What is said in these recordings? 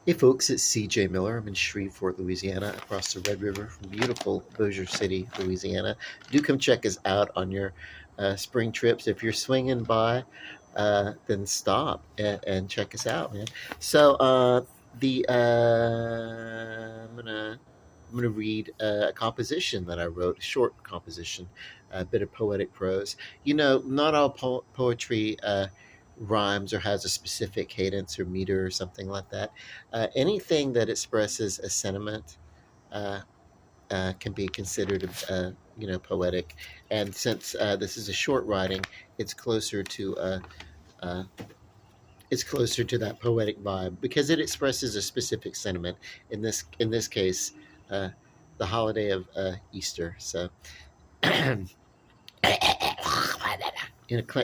Hey folks, it's CJ Miller. I'm in Shreveport, Louisiana, across the Red River from beautiful Bossier City, Louisiana. Do come check us out on your spring trips. If you're swinging by, then stop and check us out, man. So the I'm gonna read a composition that I wrote, a short composition, a bit of poetic prose. You know, not all poetry rhymes or has a specific cadence or meter or something like that. Anything that expresses a sentiment uh, can be considered, poetic. And since this is a short writing, it's closer to uh, it's closer to that poetic vibe because it expresses a specific sentiment. In this case, uh, the holiday of Easter. So,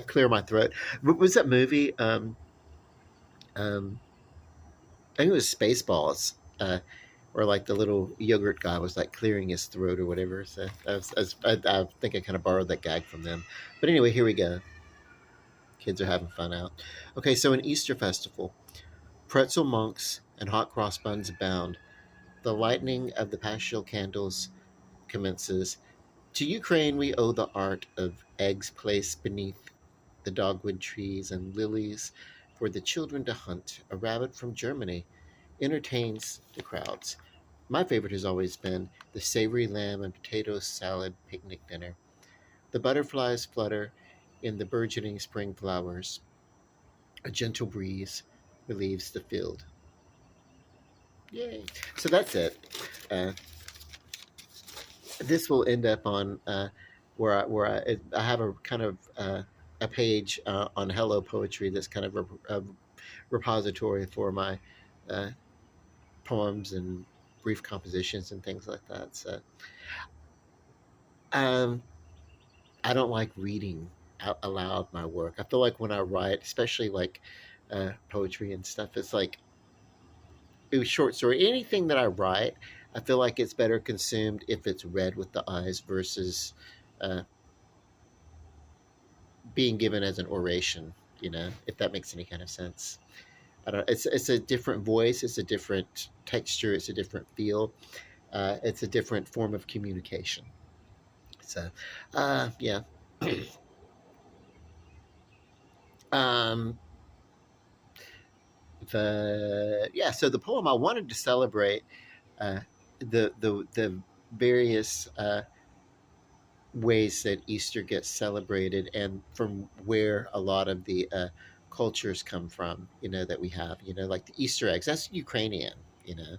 clear my throat. What was that movie? Um, I think it was Spaceballs. Or like the little yogurt guy was like clearing his throat or whatever. So I think I kind of borrowed that gag from them. But anyway, here we go. Kids are having fun out. Okay, so an Easter festival, pretzel monks and hot cross buns abound. The lighting of the paschal candles commences. To Ukraine we owe the art of eggs placed beneath the dogwood trees and lilies for the children to hunt. A rabbit from Germany entertains the crowds. My favorite has always been the savory lamb and potato salad picnic dinner. The butterflies flutter in the burgeoning spring flowers. A gentle breeze relieves the field. Yay! So that's it. Uh, this will end up on where I have a kind of a page on Hello Poetry that's kind of a repository for my uh, poems and brief compositions and things like that. So um, I don't like reading out aloud my work. I feel like when I write, especially like poetry and stuff, it's like it was short story. Anything that I write, I feel like it's better consumed if it's read with the eyes versus uh, being given as an oration. You know, if that makes any kind of sense. I don't. It's a different voice. It's a different texture. It's a different feel. It's a different form of communication. So, yeah. um, so the poem I wanted to celebrate uh, the various ways that Easter gets celebrated, and from where a lot of the cultures come from. You know that we have. You know, like the Easter eggs. That's Ukrainian. You know,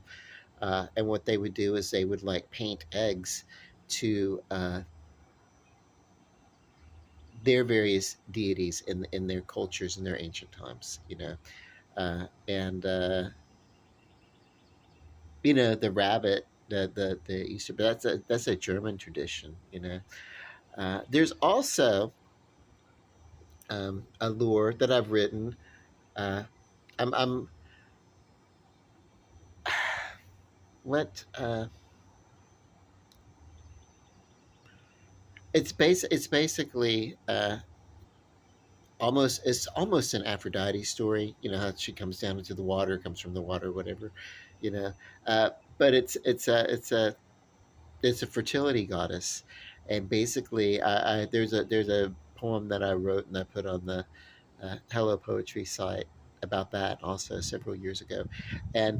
and what they would do is they would like paint eggs to their various deities in their cultures in their ancient times. You know, and the rabbit, the Easter, but that's a German tradition. There's also a lore that I've written. Uh, I'm what it's basically it's almost an Aphrodite story. You know how she comes down into the water, comes from the water, whatever. You know, but it's a fertility goddess, and basically, there's a poem that I wrote and I put on the Hello Poetry site about that also several years ago, and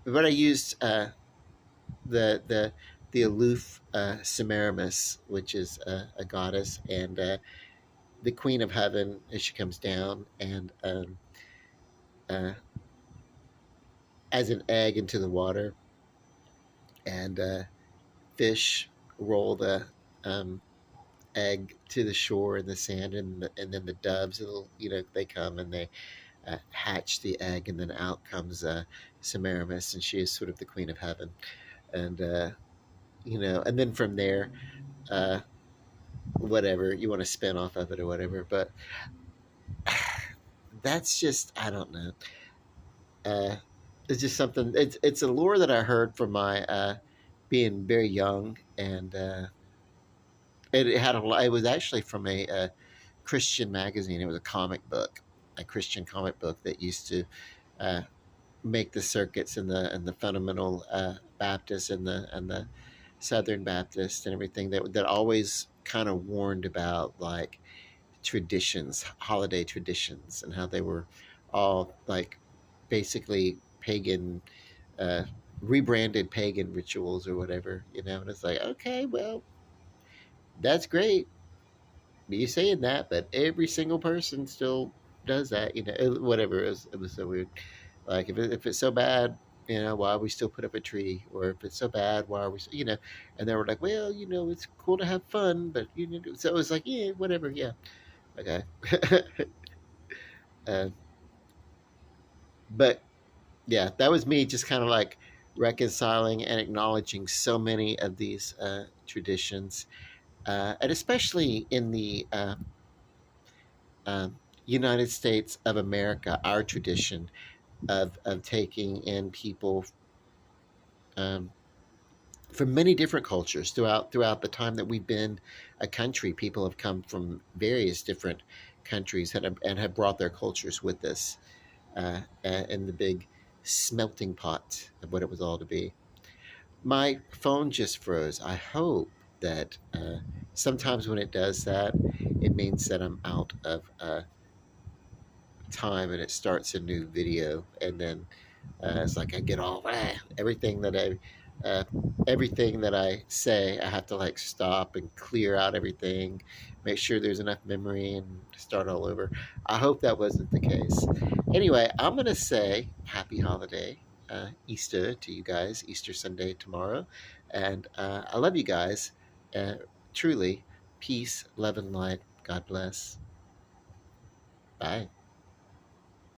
but I used the the the aloof Semiramis, which is a goddess, and the Queen of Heaven as she comes down and uh, as an egg into the water, and fish roll the um, egg to the shore in the sand, and then the doves, they come and they hatch the egg, and then out comes Semiramis, and she is sort of the queen of heaven, and and then from there, uh, whatever you want to spin off of it or whatever, but that's just I don't know. Uh, it's just something. It's a lore that I heard from my being very young, and it was actually from a Christian magazine. It was a comic book, a Christian comic book that used to uh, make the circuits and the fundamental Baptists and the Southern Baptists and everything that always kind of warned about like traditions, holiday traditions, and how they were all like basically pagan, uh, rebranded pagan rituals or whatever, you know. And it's like, okay, well, that's great, you saying that, but every single person still does that, you know. Whatever. It was so weird. Like if it's so bad, you know, why we still put up a tree? Or if it's so bad, why are we, you know? And they were like, well, you know, it's cool to have fun, but you know, so it was like, yeah, whatever, yeah, okay. uh, but yeah, that was me just kind of like reconciling and acknowledging so many of these traditions, and especially in the um, United States of America, our tradition of taking in people um, from many different cultures throughout the time that we've been a country. People have come from various different countries and have brought their cultures with us in the big smelting pot of what it was all to be. My phone just froze. I hope that sometimes when it does that, it means that I'm out of time and it starts a new video, and then it's like I get all everything that uh, everything that I say. I have to like stop and clear out everything, make sure there's enough memory, and start all over. I hope that wasn't the case. Anyway, I'm gonna say happy holiday. Easter to you guys, Easter Sunday tomorrow. And I love you guys. Uh, Truly, peace, love, and light. God bless. Bye.